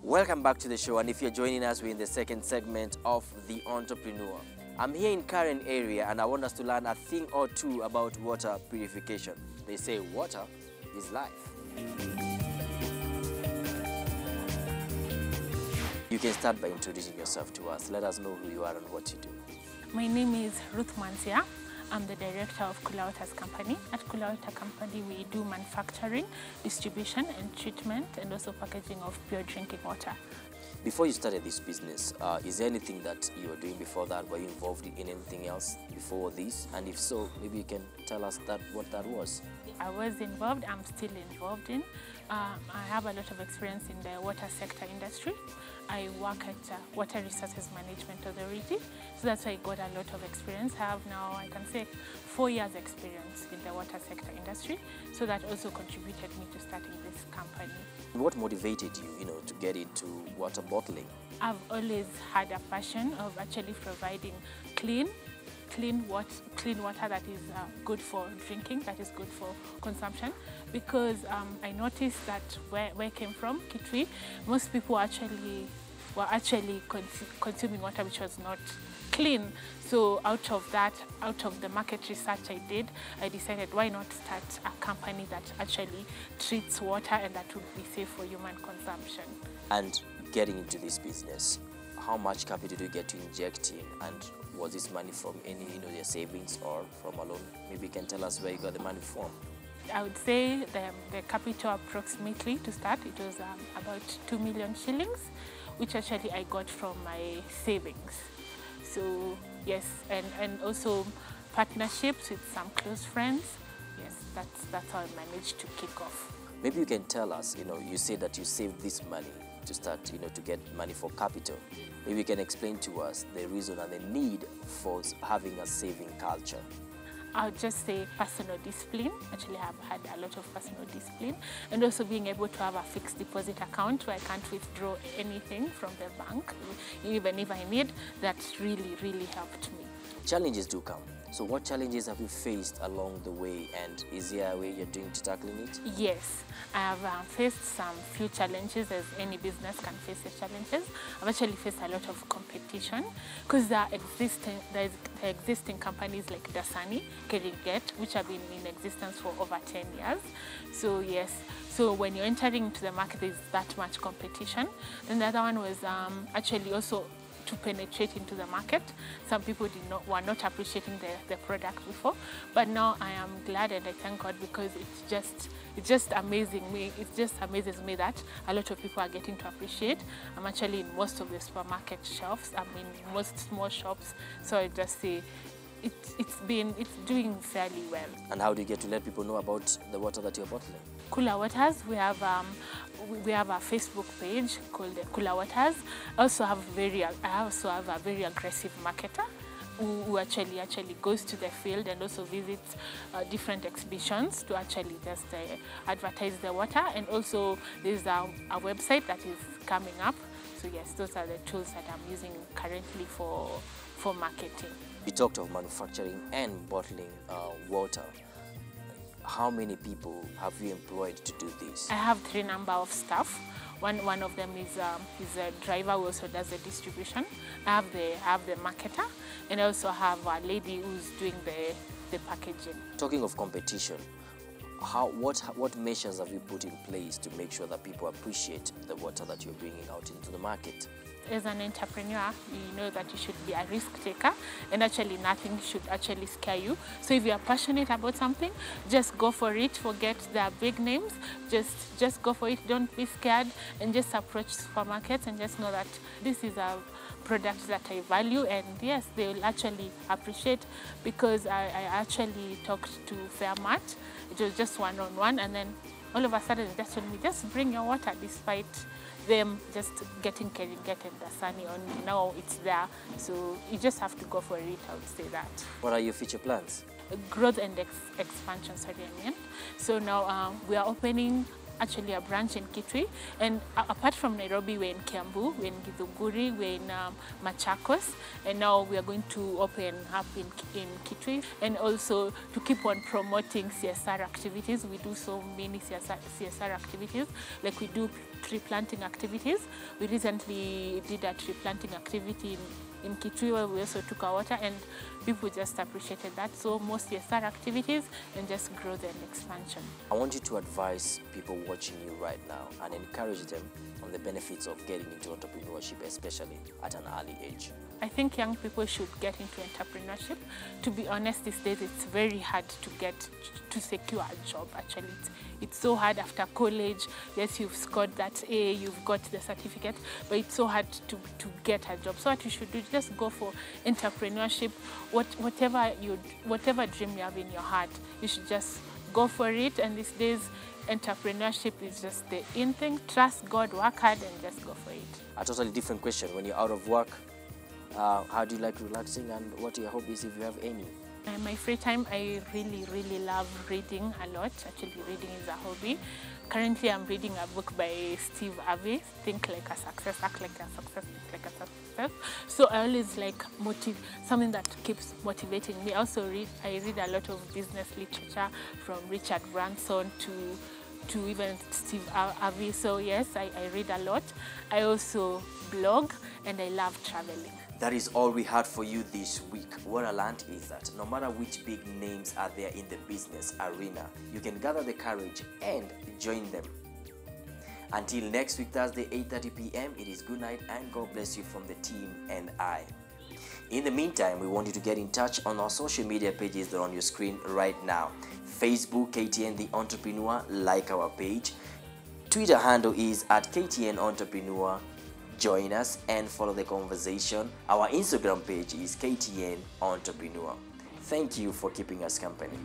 Welcome back to the show, and if you're joining us, we're in the second segment of The Entrepreneur. I'm here in Karen area and I want us to learn a thing or two about water purification. They say water is life. You can start by introducing yourself to us. Let us know who you are and what you do. My name is Ruth Mansia. I'm the director of Koola Water's company. At Koola Water Company, we do manufacturing, distribution and treatment, and also packaging of pure drinking water. Before you started this business, is there anything that you were doing before that? Were you involved in anything else before this? And if so, maybe you can tell us what that was. I was involved, I'm still involved in. I have a lot of experience in the water sector industry. I work at Water Resources Management Authority, so that's why I got a lot of experience. I have now, I can say, 4 years experience in the water sector industry, so that also contributed me to starting this company. What motivated you, to get into water bottling? I've always had a passion of actually providing clean water that is good for drinking, that is good for consumption, because I noticed that where I came from, Kitui, most people were actually consuming water which was not clean. So out of the market research I did, I decided why not start a company that actually treats water and that would be safe for human consumption. And getting into this business, how much capital do you get to inject in, and was this money from any your savings or from a loan? Maybe you can tell us where you got the money from. I would say the capital approximately to start, it was about 2 million shillings, which actually I got from my savings. So yes, and also partnerships with some close friends. Yes, that's how I managed to kick off. Maybe you can tell us, you say that you saved this money to start, to get money for capital. Maybe you can explain to us the reason and the need for having a saving culture. I would just say personal discipline. Actually, I've had a lot of personal discipline, and also being able to have a fixed deposit account where I can't withdraw anything from the bank, even if I need. That really helped me. Challenges do come. So what challenges have you faced along the way, and is there a way you're doing to tackling it? Yes, I have faced some few challenges, as any business can face the challenges. I've actually faced a lot of competition because there are existing companies like Dasani, Keringet, which have been in existence for over 10 years. So yes, so when you're entering into the market, there's that much competition. Then the other one was actually also to penetrate into the market. Some people were not appreciating the product before, but now I am glad and I thank God, because it's just amazing me. It just amazes me that a lot of people are getting to appreciate. I'm actually in most of the supermarket shelves. I'm in most small shops, so I just say it's doing fairly well. And how do you get to let people know about the water that you're bottling? Koola Waters, we have a Facebook page called Koola Waters. I also have a very aggressive marketer who actually goes to the field and also visits different exhibitions to actually just advertise the water. And also there's a website that is coming up. So yes, those are the tools that I'm using currently for marketing. You talked of manufacturing and bottling water. How many people have you employed to do this? I have 3 number of staff. One of them is a driver who also does the distribution. I have the marketer, and I also have a lady who's doing the packaging. Talking of competition, what measures have you put in place to make sure that people appreciate the water that you're bringing out into the market? As an entrepreneur, you know that you should be a risk taker, and actually nothing should actually scare you. So if you are passionate about something, just go for it. Forget the big names. Just go for it. Don't be scared, and just approach supermarkets and just know that this is a product that I value, and yes, they will actually appreciate, because I actually talked to Fairmart. It was just one-on-one, and then all of a sudden they just told me, just bring your water, despite them just getting Keringet and Dasani on. Now it's there, so you just have to go for it, I would say that. What are your future plans? Growth and expansion, sorry, I mean. So now we are opening actually a branch in Kitui, and apart from Nairobi, we're in Kiambu, we're in Githunguri, we're in Machakos, and now we are going to open up in Kitui. And also to keep on promoting CSR activities, we do so many CSR activities, like we do tree planting activities. We recently did a tree planting activity in Kitui where we also took our water, and people just appreciated that. So more CSR activities and just growth and expansion. I want you to advise people watching you right now and encourage them on the benefits of getting into entrepreneurship, especially at an early age. I think young people should get into entrepreneurship. To be honest, these days it's very hard to secure a job. Actually, it's so hard after college. Yes, you've scored that A, you've got the certificate, but it's so hard to get a job. So what you should do, just go for entrepreneurship. Whatever dream you have in your heart, you should just go for it. And these days, entrepreneurship is just the in thing. Trust God, work hard, and just go for it. A totally different question. When you're out of work, how do you like relaxing, and what are your hobbies if you have any? In my free time, I really love reading a lot. Actually, reading is a hobby. Currently, I'm reading a book by Steve Harvey, Think Like a Success, Act Like a Success, Think Like a Success. So I always like something that keeps motivating me. I read a lot of business literature, from Richard Branson to even Steve Harvey. So yes, I read a lot. I also blog, and I love traveling. That is all we had for you this week. What I learned is that no matter which big names are there in the business arena, you can gather the courage and join them. Until next week, Thursday, 8:30 p.m., it is good night and God bless you from the team and I. In the meantime, we want you to get in touch on our social media pages that are on your screen right now. Facebook, KTN The Entrepreneur, like our page. Twitter handle is at KTN Entrepreneur. Join us and follow the conversation. Our Instagram page is KTN Entrepreneur. Thank you for keeping us company.